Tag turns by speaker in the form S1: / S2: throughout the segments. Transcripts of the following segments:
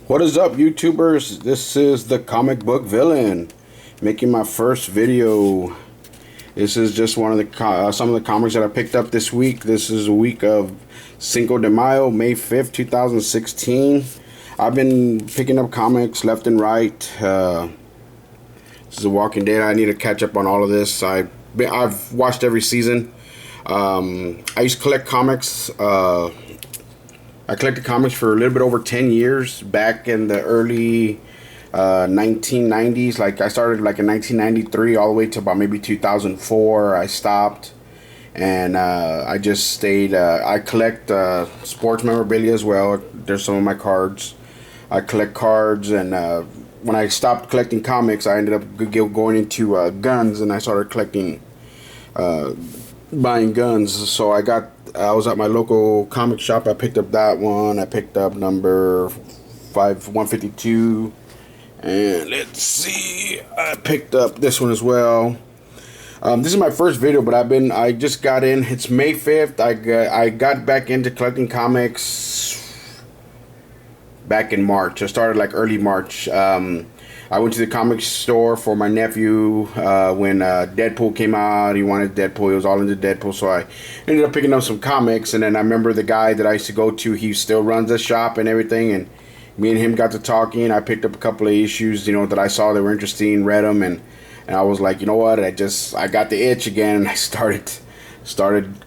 S1: What is up, YouTubers? This is the comic book villain making my first video. This is just one of the some of the comics that I picked up this week. This is a week of Cinco de Mayo, May 5th, 2016. I've been picking up comics left and right. This is The Walking Dead. I need to catch up on all of this. I've watched every season. I used to collect comics. I collected comics for a little bit over 10 years back in the early 1990s. Like I started like in 1993 all the way to about maybe 2004. I stopped and I just stayed. I collect sports memorabilia as well. There's some of my cards. I collect cards, and when I stopped collecting comics, I ended up going into guns, and I started collecting, buying guns. So I was at my local comic shop. I picked up that one. I picked up number 152. And let's see. I picked up this one as well. This is my first video, but I just got in. It's May 5th. I got back into collecting comics back in March. I started like early March. I went to the comic store for my nephew when Deadpool came out. He wanted Deadpool. He was all into Deadpool, so I ended up picking up some comics. And then I remember the guy that I used to go to, he still runs the shop and everything. And me and him got to talking. I picked up a couple of issues, that I saw that were interesting, read them, and I was like, you know what? I got the itch again, and I started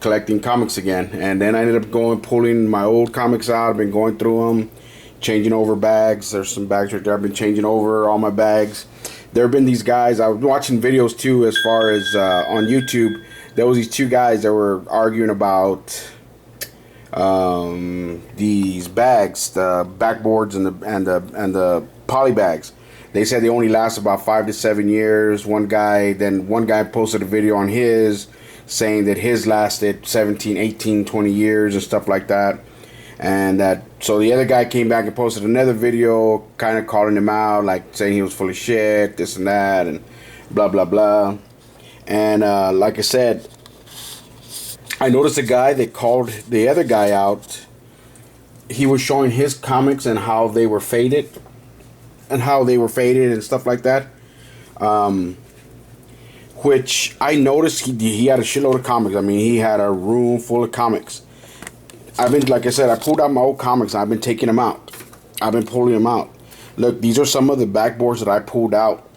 S1: collecting comics again. And then I ended up pulling my old comics out. I've been going through them, changing over bags. There's some bags right there. I've been changing over all my bags. There have been these guys. I was watching videos too, as far as on YouTube. There was these two guys that were arguing about these bags, the backboards and the poly bags. They said they only last about 5 to 7 years. One guy posted a video on his saying that his lasted 17, 18, 20 years and stuff like that. And so the other guy came back and posted another video kind of calling him out, like saying he was full of shit, this and that, and blah, blah, blah. And like I said, I noticed a guy that called the other guy out. He was showing his comics and how they were faded and stuff like that. Which I noticed he had a shitload of comics. I mean, he had a room full of comics. Like I said, I pulled out my old comics. And I've been taking them out. I've been pulling them out. Look, these are some of the backboards that I pulled out.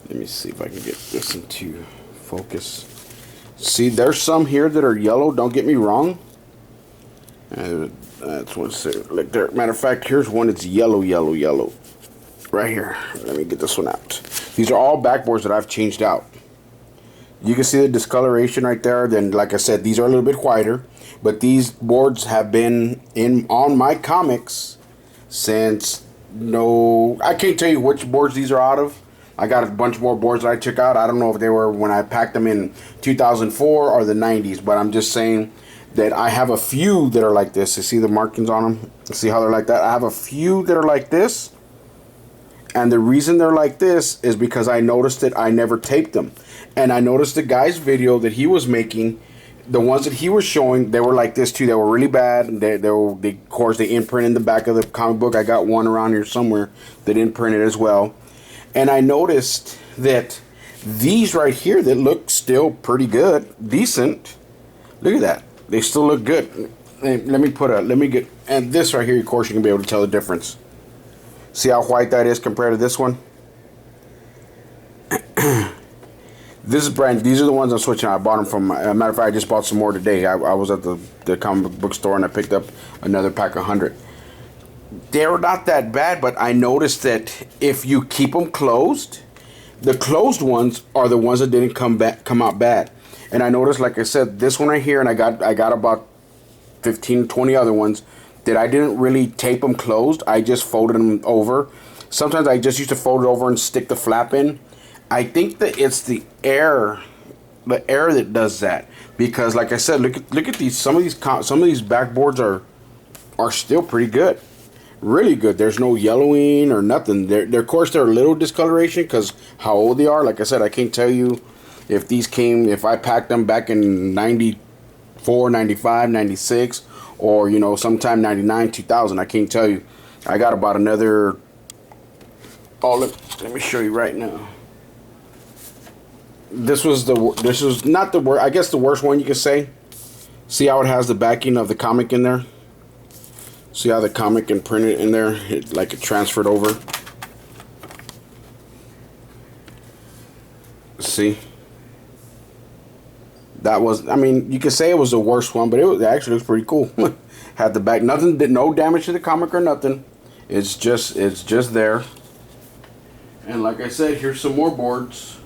S1: Let me see if I can get this into focus. See, there's some here that are yellow. Don't get me wrong. That's what's there. Like there. Matter of fact, here's one that's yellow. Right here. Let me get this one out. These are all backboards that I've changed out. You can see the discoloration right there. Then, like I said, these are a little bit whiter. But these boards have been on my comics since I can't tell you which boards these are out of. I got a bunch more boards that I took out. I don't know if they were when I packed them in 2004 or the 90s. But I'm just saying that I have a few that are like this. You see the markings on them? See how they're like that? I have a few that are like this. And the reason they're like this is because I noticed that I never taped them. And I noticed the guy's video that he was making, the ones that he was showing, they were like this too. They were really bad. Of course, they imprint in the back of the comic book. I got one around here somewhere that imprinted as well. And I noticed that these right here that look still pretty good, decent. Look at that. They still look good. And and this right here, of course, you can be able to tell the difference. See how white that is compared to this one? This is brand. These are the ones I'm switching out. I bought them from. As a matter of fact, I just bought some more today. I was at the comic book store and I picked up another pack of 100. They're not that bad, but I noticed that if you keep them closed, the closed ones are the ones that didn't come out bad. And I noticed, like I said, this one right here, and I got about 15, 20 other ones that I didn't really tape them closed. I just folded them over. Sometimes I just used to fold it over and stick the flap in. I think that it's the air that does that, because like I said, look at these. Some of these backboards are still pretty good, really good. There's no yellowing or nothing. Of course, they're a little discoloration because how old they are. Like I said, I can't tell you if I packed them back in 94, 95, 96, or you know, sometime 99, 2000. I can't tell you. I got about another. Oh, let me show you right now. This was not the worst. I guess the worst one you could say. See how it has the backing of the comic in there. See how the comic and printed in there, like it transferred over. See, that was, I mean, you could say it was the worst one, but it actually looks pretty cool. Had the back, nothing, no damage to the comic or nothing. It's just there. And like I said, here's some more boards.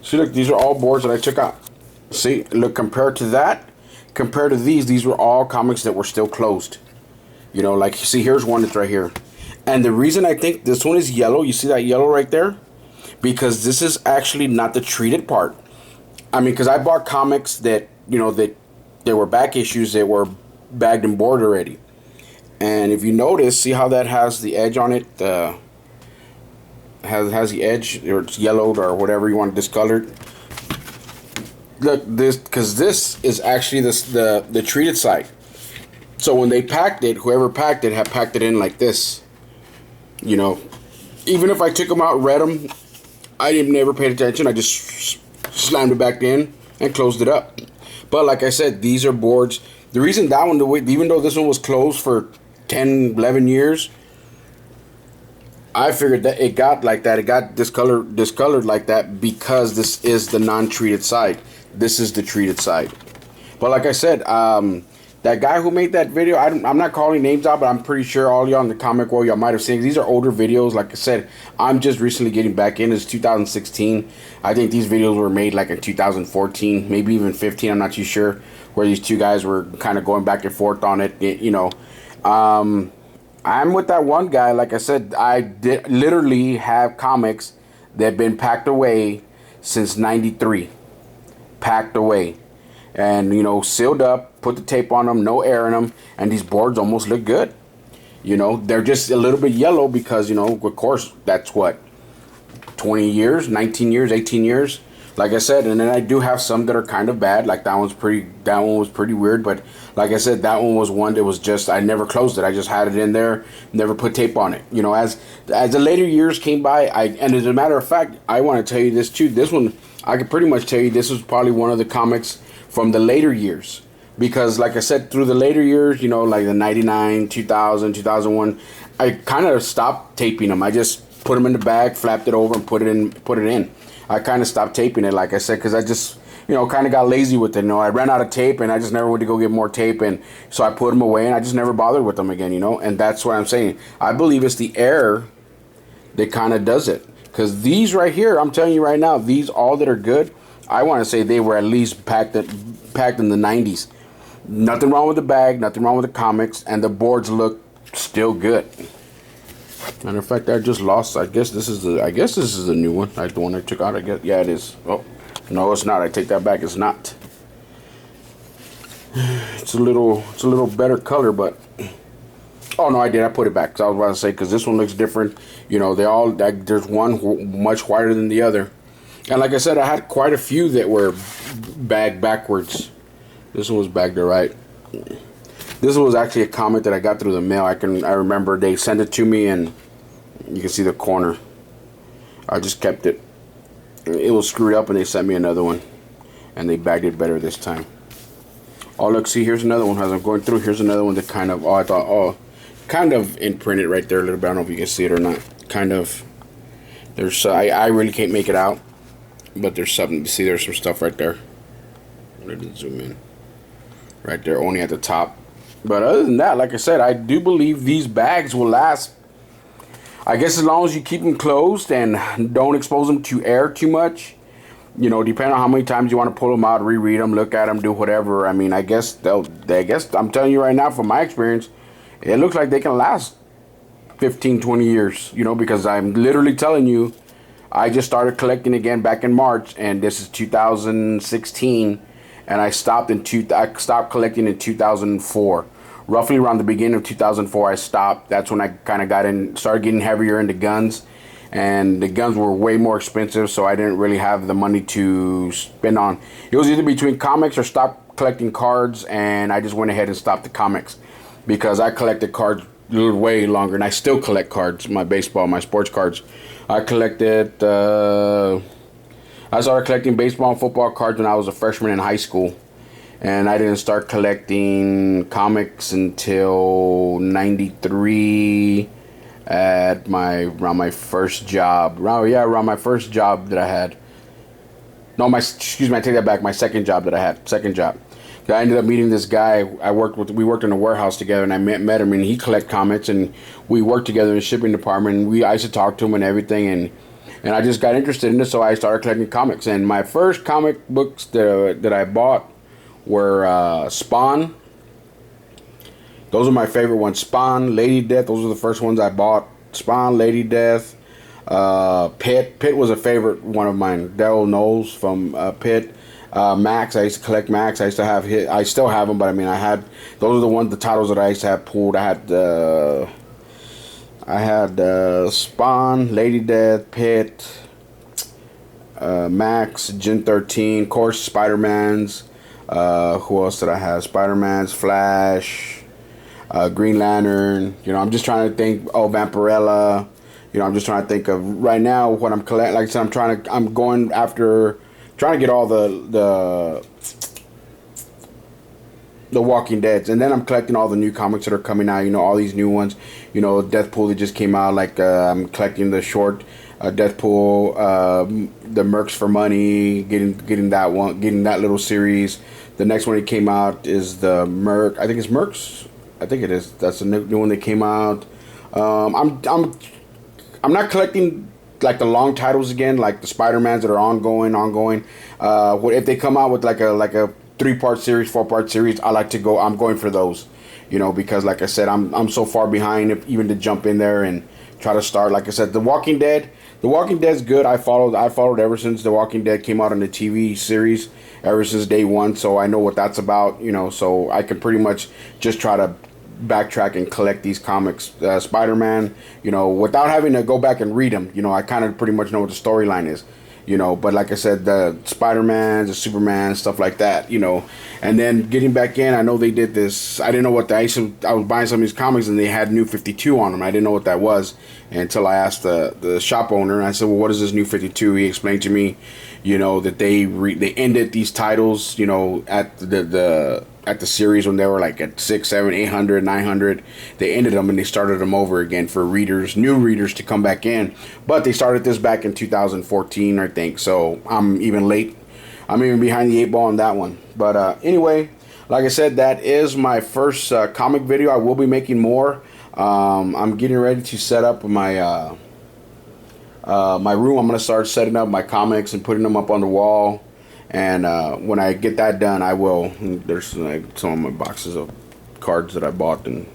S1: See, look, these are all boards that I took out. See, look, compared to that, compared to these were all comics that were still closed. You know, like, see, here's one that's right here. And the reason I think this one is yellow, you see that yellow right there? Because this is actually not the treated part. I mean, because I bought comics that, you know, that there were back issues that were bagged and boarded already. And if you notice, see how that has the edge on it? Has the edge, or it's yellowed or whatever you want discolored. Look, because this is actually the treated side. So when they packed it, whoever packed it had packed it in like this. You know, even if I took them out, read them, I never paid attention. I just slammed it back in and closed it up. But like I said, these are boards. The reason that one, even though this one was closed for 10, 11 years, I figured that it got like that. It got discolored like that because this is the non-treated side. This is the treated side. But like I said, that guy who made that video, I'm not calling names out, but I'm pretty sure all y'all in the comic world, y'all might have seen. These are older videos. Like I said, I'm just recently getting back in. It's 2016. I think these videos were made like in 2014, maybe even 15. I'm not too sure, where these two guys were kind of going back and forth on it. You know, I'm with that one guy. Like I said, I did literally have comics that have been packed away since '93. Packed away. And, you know, sealed up, put the tape on them, no air in them, and these boards almost look good. You know, they're just a little bit yellow because, you know, of course, that's what, 20 years, 19 years, 18 years. Like I said, and then I do have some that are kind of bad. Like that one was pretty weird. But like I said, that one was one that was just, I never closed it. I just had it in there, never put tape on it. You know, as the later years came by, and as a matter of fact, I want to tell you this too. This one, I could pretty much tell you this was probably one of the comics from the later years. Because like I said, through the later years, you know, like the 99, 2000, 2001, I kind of stopped taping them. I just put them in the bag, flapped it over, and put it in. I kind of stopped taping it, like I said, because I just, you know, kind of got lazy with it. You know, I ran out of tape, and I just never went to go get more tape, and so I put them away, and I just never bothered with them again, you know. And that's what I'm saying. I believe it's the air that kind of does it. Because these right here, I'm telling you right now, these all that are good, I want to say they were at least packed in the 90s. Nothing wrong with the bag, nothing wrong with the comics, and the boards look still good. Matter of fact, I just lost. I guess this is the new one. The one I took out. I guess, yeah, it is. Oh, no, it's not. I take that back. It's not. It's a little better color, but oh no, I did. I put it back because I was about to say, because this one looks different. You know, they all, there's one much whiter than the other. And like I said, I had quite a few that were bagged backwards. This one was bagged to right. This was actually a comic that I got through the mail. I remember they sent it to me, and you can see the corner. I just kept it. It was screwed up, and they sent me another one, and they bagged it better this time. Oh look, see, here's another one. As I'm going through, here's another one that kind of, I thought, kind of imprinted right there a little bit. I don't know if you can see it or not. Kind of. There's I really can't make it out, but there's something to see. There's some stuff right there. Let me zoom in. Right there, only at the top. But other than that, like I said, I do believe these bags will last. I guess as long as you keep them closed and don't expose them to air too much. You know, depending on how many times you want to pull them out, reread them, look at them, do whatever. I mean, I guess I'm telling you right now, from my experience, it looks like they can last 15, 20 years. You know, because I'm literally telling you, I just started collecting again back in March, and this is 2016. And I stopped collecting in 2004. Roughly around the beginning of 2004, I stopped. That's when I kind of started getting heavier into guns. And the guns were way more expensive, so I didn't really have the money to spend on. It was either between comics or stop collecting cards, and I just went ahead and stopped the comics because I collected cards way longer, and I still collect cards. My baseball, my sports cards. I collected. I started collecting baseball and football cards when I was a freshman in high school, and I didn't start collecting comics until '93 at around my first job. Around my first job that I had. No, excuse me, I take that back. My second job that I had. Second job. I ended up meeting this guy. We worked in a warehouse together, and I met him, and he collect comics, and we worked together in the shipping department. And I used to talk to him and everything, and I just got interested in it, so I started collecting comics. And my first comic books that I bought were Spawn. Those are my favorite ones. Spawn, Lady Death. Those were the first ones I bought. Spawn, Lady Death. Pitt. Pitt was a favorite one of mine. Daryl Knowles from Pitt. Max. I used to collect Max. I used to have I still have them, but I mean, those are the titles that I used to have pulled. I had Spawn, Lady Death, Pitt, Max, Gen 13, of course, Spider-Man's. Who else did I have? Spider-Man's, Flash, Green Lantern. I'm just trying to think. Oh, Vampirella. I'm just trying to think of right now what I'm collecting. Like I said, I'm going after, trying to get all the Walking Deads, and then I'm collecting all the new comics that are coming out. All these new ones. Deathpool that just came out. Like I'm collecting the short Deathpool, the Mercs for Money. Getting that one, getting that little series. The next one that came out is the Merc. I think it's Mercs. I think it is. That's the new one that came out. I'm not collecting like the long titles again, like the Spider-Mans that are ongoing. If they come out with like a 3-part series, 4-part series, I'm going for those, because like I said, I'm so far behind even to jump in there and try to start. Like I said, The Walking Dead's good. I followed ever since The Walking Dead came out on the TV series, ever since day one, so I know what that's about, so I can pretty much just try to backtrack and collect these comics. Spider-Man, without having to go back and read them, I kind of pretty much know what the storyline is, but like I said, the Spider-Man, the Superman, stuff like that, and then getting back in, I know they did this, I didn't know what I was buying some of these comics and they had New 52 on them. I didn't know what that was until I asked the shop owner, and I said, well, what is this New 52? He explained to me, that they ended these titles, at the series when they were like at 600, 700, 800, 900. They ended them and they started them over again for new readers to come back in. But they started this back in 2014, I think. So I'm even late. I'm even behind the 8 ball on that one. But anyway, like I said, that is my first comic video. I will be making more. I'm getting ready to set up my my room. I'm going to start setting up my comics and putting them up on the wall. And when I get that done, I will. There's like some of my boxes of cards that I bought, and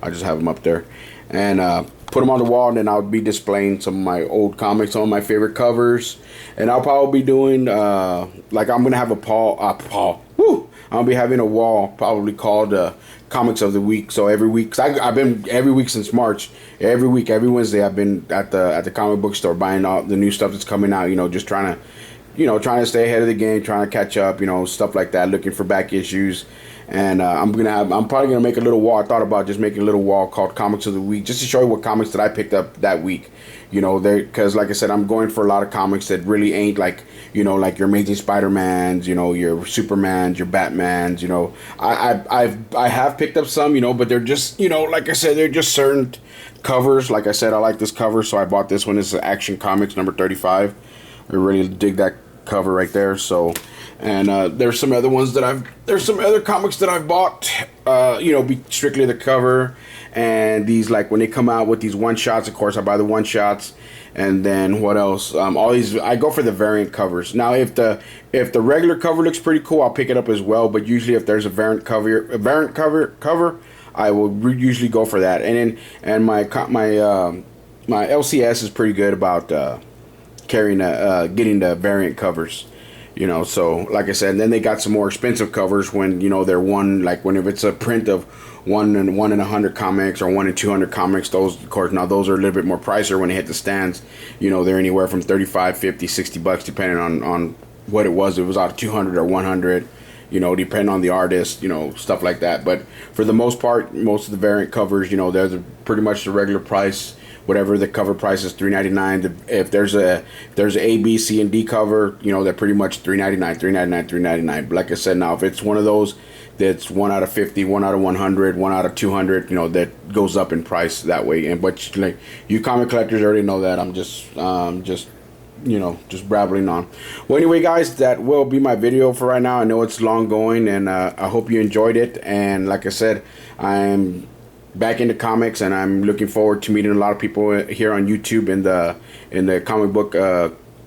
S1: I just have them up there. And put them on the wall, and then I'll be displaying some of my old comics, some of my favorite covers. And I'll probably be doing, like I'm going to have I'm going to be having a wall probably called Comics of the Week. So every week, cause I've been every week since March. Every week, every Wednesday, I've been at the comic book store buying all the new stuff that's coming out, just trying to stay ahead of the game, trying to catch up, stuff like that, looking for back issues. And I'm probably gonna make a little wall. I thought about just making a little wall called Comics of the Week, just to show you what comics that I picked up that week. Because like I said, I'm going for a lot of comics that really ain't like your Amazing Spider-Mans, your Supermans, your Batmans. I have picked up some, but they're just like I said, they're just certain covers. Like I said, I like this cover, so I bought this one. It's Action Comics number 35. I really dig that cover right there. So, and there's some other comics that I've bought, be strictly the cover. And these, like when they come out with these one shots, of course I buy the one shots. And then what else? All these, I go for the variant covers. Now if the regular cover looks pretty cool, I'll pick it up as well. But usually if there's a variant cover, I will usually go for that. And then my LCS is pretty good about getting the variant covers, so like I said. And then they got some more expensive covers when they're if it's a print of 1 in 100 comics or 1 in 200 comics. Those, of course, now those are a little bit more pricier when they hit the stands. They're anywhere from $35, $50, $60 depending on what it was. It was out of 200 or 100. you know, depending on the artist, you know, stuff like that. But for the most part, most of the variant covers, you know, there's pretty much the regular price. Whatever the cover price is, $3.99. If there's a B, C, and D cover, you know, they're pretty much $3.99, $3.99, $3.99. Like I said, now if it's one of those that's 1 out of 50, 1 out of 100, 1 out of 200, you know, that goes up in price that way. And but like you comic collectors already know that. I'm just you know, just babbling on. Well, anyway, guys, that will be my video for right now. I know it's long going, and I hope you enjoyed it. And like I said, I'm back into comics, and I'm looking forward to meeting a lot of people here on YouTube in the comic book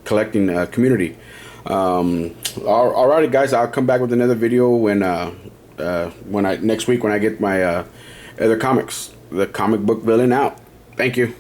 S1: collecting community. Alrighty, guys, I'll come back with another video when next week when I get my other comics, the comic book villain out. Thank you.